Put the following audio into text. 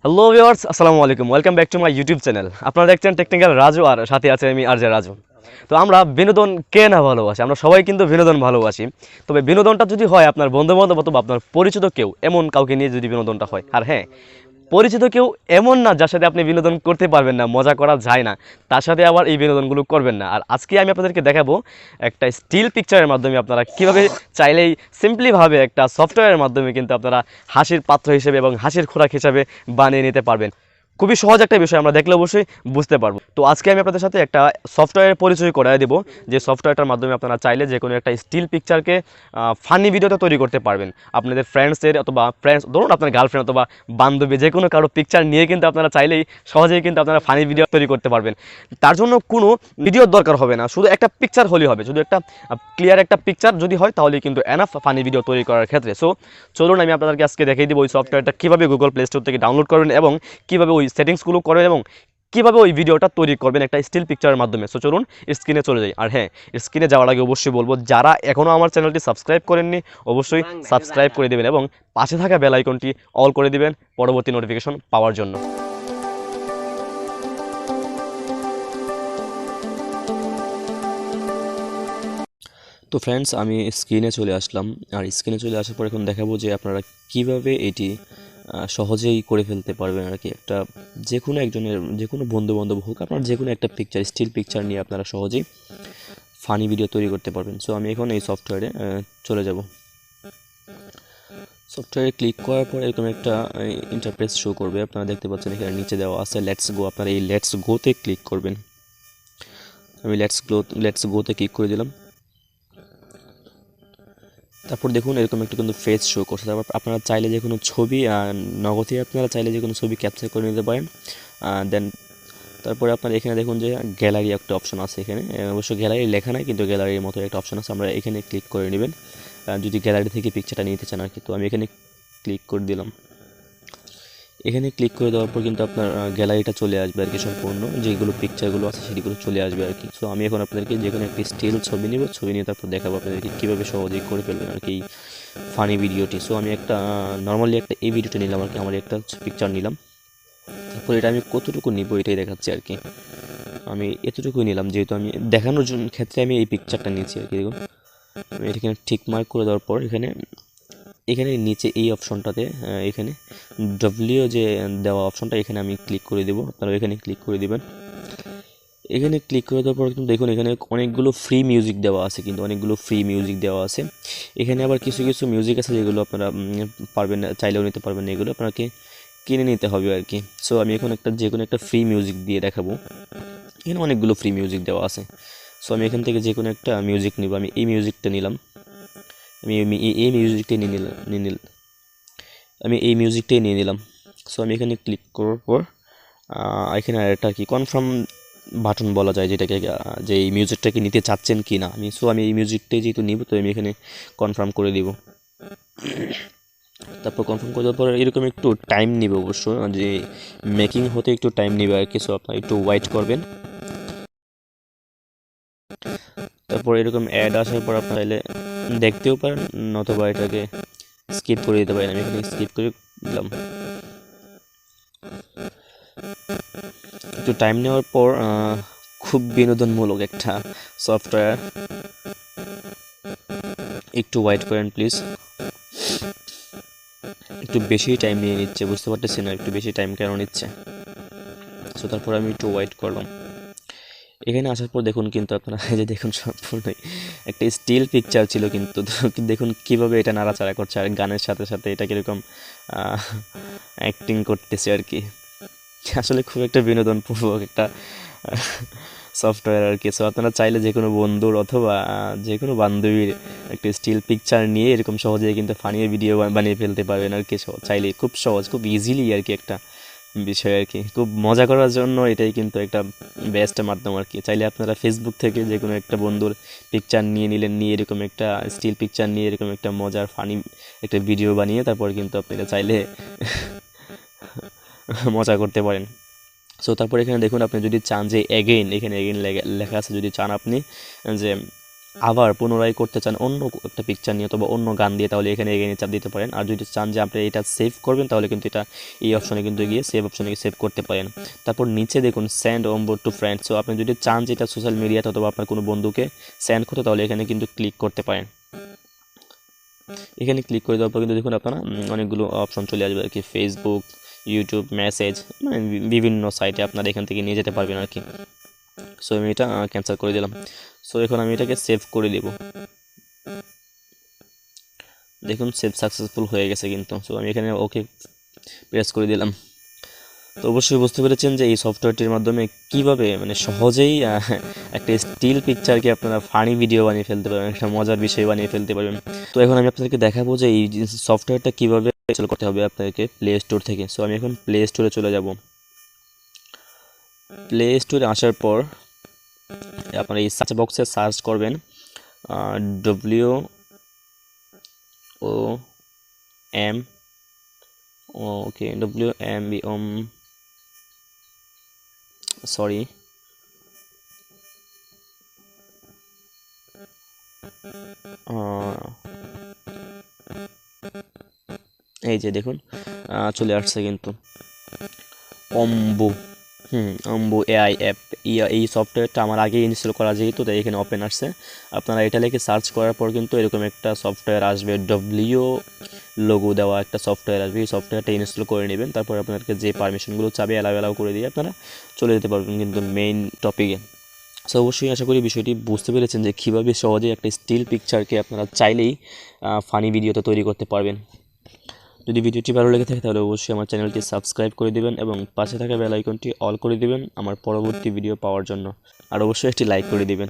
Hello viewers, আসসালামু আলাইকুম। Welcome back to my YouTube channel. আপনারা দেখছেন টেকনিক্যাল রাজু, আর সাথে আছে আমি আর জে রাজু। তো আমরা বিনোদন কে না ভালোবাসি, আমরা সবাই কিন্তু বিনোদন ভালোবাসি। তবে বিনোদনটা যদি হয় আপনার বন্ধুবান্ধব অথবা আপনার পরিচিত কেউ, এমন কাউকে নিয়ে যদি বিনোদনটা হয়, আর হ্যাঁ, পরিচিত কেউ এমন না যার সাথে আপনি বিনোদন করতে পারবেন না, মজা করা যায় না, তার সাথে আবার এই বিনোদনগুলো করবেন না। আর আজকে আমি আপনাদেরকে দেখাবো একটা স্টিল পিকচারের মাধ্যমে আপনারা কীভাবে চাইলেই সিম্পলিভাবে একটা সফটওয়্যারের মাধ্যমে কিন্তু আপনারা হাসির পাত্র হিসেবে এবং হাসির খোরাক হিসেবে বানিয়ে নিতে পারবেন। খুবই সহজ একটা বিষয়, আমরা দেখলে অবশ্যই বুঝতে পারবো। তো আজকে আমি আপনাদের সাথে একটা সফটওয়্যারের পরিচয় করাই দেবো, যে সফটওয়্যারটার মাধ্যমে আপনারা চাইলে যে কোনো একটা স্টিল পিকচারকে ফানি ভিডিওতে তৈরি করতে পারবেন। আপনাদের ফ্রেন্ডসের অথবা ধরুন আপনার গার্লফ্রেন্ড অথবা বান্ধবী, যে কোনো কারো পিকচার নিয়ে কিন্তু আপনারা চাইলেই সহজেই কিন্তু আপনারা ফানি ভিডিও তৈরি করতে পারবেন। তার জন্য কোনো ভিডিওর দরকার হবে না, শুধু একটা পিকচার হলেই হবে। শুধু একটা ক্লিয়ার একটা পিকচার যদি হয় তাহলেই কিন্তু এনাফ ফানি ভিডিও তৈরি করার ক্ষেত্রে। সো চলুন আমি আপনাদেরকে আজকে দেখিয়ে দিব ওই সফটওয়্যারটা কীভাবে গুগল প্লে স্টোর থেকে ডাউনলোড করবেন এবং কীভাবে ওই সেটিংসগুলো করবেন এবং কীভাবে ওই ভিডিওটা তৈরি করবেন একটা স্টিল পিকচারের মাধ্যমে। সো চলুন স্ক্রিনে চলে যাই। আর হ্যাঁ, স্ক্রিনে যাওয়ার আগে অবশ্যই বলবো, যারা এখনও আমার চ্যানেলটি সাবস্ক্রাইব করেননি অবশ্যই সাবস্ক্রাইব করে দেবেন এবং পাশে থাকা বেল আইকনটি অল করে দিবেন পরবর্তী নোটিফিকেশন পাওয়ার জন্য। তো ফ্রেন্ডস, আমি স্ক্রিনে চলে আসলাম। আর স্ক্রিনে চলে আসার পর এখন দেখাবো যে আপনারা কিভাবে এটি সহজেই করে ফেলতে পারবেন আর কি। একটা যে কোনো একজনের, যে কোনো বন্ধুবান্ধব হোক, আপনার যে কোনো একটা পিকচার, স্টিল পিকচার নিয়ে আপনারা সহজেই ফানি ভিডিও তৈরি করতে পারবেন। সো আমি এখন এই সফটওয়্যারে চলে যাব। সফটওয়্যারে ক্লিক করার পর এরকম একটা ইন্টারফেস শো করবে। আপনারা দেখতে পাচ্ছেন এখানে নিচে দেওয়া আছে লেটস গো। আপনারা এই লেটস গোতে ক্লিক করবেন। আমি লেটস গোতে ক্লিক করে দিলাম। তারপর দেখুন এরকম একটা কিন্তু ফেস শো করছে। তারপর আপনারা চাইলে যে কোনো ছবি নগদে আপনারা চাইলে যে কোনো ছবি ক্যাপচার করে নিতে পারেন। দেন তারপরে আপনারা এখানে দেখুন যে গ্যালারি একটা অপশন আছে এখানে। অবশ্য গ্যালারি লেখা নাই, কিন্তু গ্যালারির মতো একটা অপশন আছে, আমরা এখানে ক্লিক করে নেবেন যদি গ্যালারি থেকে পিকচারটা নিতে চান আর কি। তো আমি এখানে ক্লিক করে দিলাম। এখানে ক্লিক করে দেওয়ার পর কিন্তু আপনার গ্যালারিটা চলে আসবে আর কি, সম্পূর্ণ যেগুলো পিকচারগুলো আছে সেগুলো চলে আসবে আর কি। সো আমি এখন আপনাদেরকে যে কোনো একটি স্টিল ছবি নিব, ছবি নিয়ে তারপর দেখাবো আপনাদেরকে কীভাবে সহজেই করে ফেলবেন আর কি ফানি ভিডিওটি। সো আমি একটা নর্মালি একটা এই ভিডিওটা নিলাম আর কি, আমার একটা পিকচার নিলাম। তারপর এটা আমি কতটুকু নিব এটাই দেখাচ্ছি আর কি। আমি এতটুকুই নিলাম, যেহেতু আমি দেখানোর জন্য ক্ষেত্রে আমি এই পিকচারটা নিয়েছি আর কি। দেখুন আমি এখানে ঠিক মার্ক করে দেওয়ার পর এখানে নিচে এই অপশনটাতে এখানে ডব্লিউ যে দেওয়া অপশনটা, এখানে আমি ক্লিক করে দেবো। আপনারা এখানে ক্লিক করে দেবেন। এখানে ক্লিক করে দেওয়ার পর কিন্তু দেখুন এখানে অনেকগুলো ফ্রি মিউজিক দেওয়া আছে, কিন্তু অনেকগুলো ফ্রি মিউজিক দেওয়া আছে। এখানে আবার কিছু কিছু মিউজিক আছে যেগুলো আপনারা পারবেন না, চাইলেও নিতে পারবেন না, এগুলো আপনাকে কিনে নিতে হবে আর কি। সো আমি এখন যে কোনো একটা ফ্রি মিউজিক দিয়ে দেখাবো। এখানে অনেকগুলো ফ্রি মিউজিক দেওয়া আছে। সো আমি এখান থেকে যে কোনো একটা মিউজিক নিব। আমি এই মিউজিকটা নিলাম। আমি এই মিউজিকটাই আমি এই মিউজিকটাই নিয়ে নিলাম। সো আমি এখানে ক্লিক করার পর এখানে আরেকটা কি কনফার্ম বাটন বলা যায়, যেটাকে যে এই মিউজিকটাকে নিতে চাচ্ছেন কি না। আমি এই মিউজিকটাই যেহেতু নিব, তো আমি এখানে কনফার্ম করে দিব। তারপর কনফার্ম করে দেওয়ার পর এরকম একটু টাইম নেবে, অবশ্য যে মেকিং হতে একটু টাইম নেবে আর কি। সো আপনারা একটু ওয়েট করবেন। তারপর এরকম অ্যাড আসার পর আপনারা চাইলে দেখতেও পারেন, নতুবা এটাকে স্কিপ করে দিতে পারেন। আমি এখানে স্কিপ করে দিলাম। একটু টাইম নেওয়ার পর খুব বিনোদনমূলক একটা সফটওয়্যার, একটু ওয়েট করেন প্লিজ। একটু বেশি টাইম নিয়ে নিচ্ছে, বুঝতে পারতেছি না একটু বেশি টাইম কেন নিচ্ছে। সো তারপর আমি একটু ওয়েট করলাম। এখানে আসার পর দেখুন কিন্তু আপনারা এই যে দেখুন সম্পূর্ণই একটা স্টিল পিকচার ছিল, কিন্তু দেখুন কিভাবে এটা নাড়াচাড়া করছে আর গানের সাথে সাথে এটা কীরকম অ্যাক্টিং করতেছে আর কি। আসলে খুব একটা বিনোদনপূর্বক একটা সফটওয়্যার আর কি। সো আপনারা চাইলে যে কোনো বন্ধুর অথবা যে কোনো বান্ধবীর একটা স্টিল পিকচার নিয়ে এরকম সহজেই কিন্তু ফানি ভিডিও বানিয়ে ফেলতে পারবেন আর কি। চাইলে খুব সহজ, খুব ইজিলি আর কি একটা বিষয় আর কি। খুব মজা করার জন্য এটাই কিন্তু একটা বেস্ট মাধ্যম আর কি। চাইলে আপনারা ফেসবুক থেকে যে কোনো একটা বন্ধুর পিকচার নিয়ে নিলেন, নিয়ে এরকম একটা স্টিল পিকচার নিয়ে এরকম একটা মজার ফানি একটা ভিডিও বানিয়ে তারপর কিন্তু আপনারা চাইলে মজা করতে পারেন। সো তারপর এখানে দেখুন আপনি যদি চান যে এগেইন, এখানে এগেইন লেখা আছে, যদি চান আপনি যে আবার পুনরায় করতে চান অন্য একটা পিকচার নিয়ে অথবা অন্য গান দিয়ে, তাহলে এখানে এগেইন চাপ দিতে পারেন। আর যদি চান যে আপনি এটা সেভ করবেন, তাহলে কিন্তু এটা এই অপশনে কিন্তু গিয়ে সেভ অপশনে গিয়ে সেভ করতে পারেন। তারপর নিচে দেখুন সেন্ড ওম্বো টু ফ্রেন্ডস। সো আপনি যদি চান যে এটা সোশ্যাল মিডিয়াতে অথবা আপনার কোনো বন্ধুকে সেন্ড করতে, তাহলে এখানে কিন্তু ক্লিক করতে পারেন। এখানে ক্লিক করে দেওয়ার পর কিন্তু দেখুন আপনারা অনেকগুলো অপশন চলে আসবে আর কি, ফেসবুক, ইউটিউব, মেসেজ, মানে বিভিন্ন সাইটে আপনারা এখান থেকে নিয়ে যেতে পারবেন আর কি। সো আমি এটা ক্যান্সেল করে দিলাম। সো এখন আমি এটাকে সেভ করে দেব। দেখুন সেভ সাকসেসফুল হয়ে গেছে কিন্তু। সো আমি এখানে ওকে প্রেস করে দিলাম। তো অবশ্যই বুঝতে পেরেছেন যে এই সফটওয়্যারটির মাধ্যমে কিভাবে মানে সহজেই একটা স্টিল পিকচারকে আপনারা ফানি ভিডিও বানিয়ে ফেলতে পারবেন, একটা মজার বিষয় বানিয়ে ফেলতে পারবেন। তো এখন আমি আপনাদেরকে দেখাবো যে এই সফটওয়্যারটা কীভাবে ইনস্টল করতে হবে আপনাদেরকে প্লে স্টোর থেকে। সো আমি এখন প্লে স্টোরে চলে যাব। প্লে স্টোরে আসার পর আপনারা এই সার্চ বক্সে সার্চ করবেন WOM, ওকে, WMB, সরি, এই যে দেখুন চলে আসছে কিন্তু অম্বু। অম্বু এআই অ্যাপ। এই সফটওয়্যারটা আমার আগে ইনস্টল করা, যেহেতু তাই এখানে ওপেন আসছে। আপনারা এটা লিখে সার্চ করার পর কিন্তু এরকম একটা সফটওয়্যার আসবে, লোগো দেওয়া একটা সফটওয়্যার আসবে। এই সফটওয়্যারটা ইনস্টল করে নেবেন। তারপর আপনাদেরকে যে পারমিশনগুলো চাবে অ্যালাউ করে দিয়ে আপনারা চলে যেতে পারবেন কিন্তু মেইন টপিকে। সো অবশ্যই আশা করি বিষয়টি বুঝতে পেরেছেন যে কীভাবে সহজেই একটা স্টিল পিকচারকে আপনারা চাইলেই ফানি ভিডিওতে তৈরি করতে পারবেন। যদি ভিডিওটি ভালো লেগে থাকে তাহলে অবশ্যই আমার চ্যানেলটি সাবস্ক্রাইব করে দিবেন এবং পাশে থাকা বেল আইকনটি অল করে দিবেন আমার পরবর্তী ভিডিও পাওয়ার জন্য। আর অবশ্যই একটি লাইক করে দিবেন।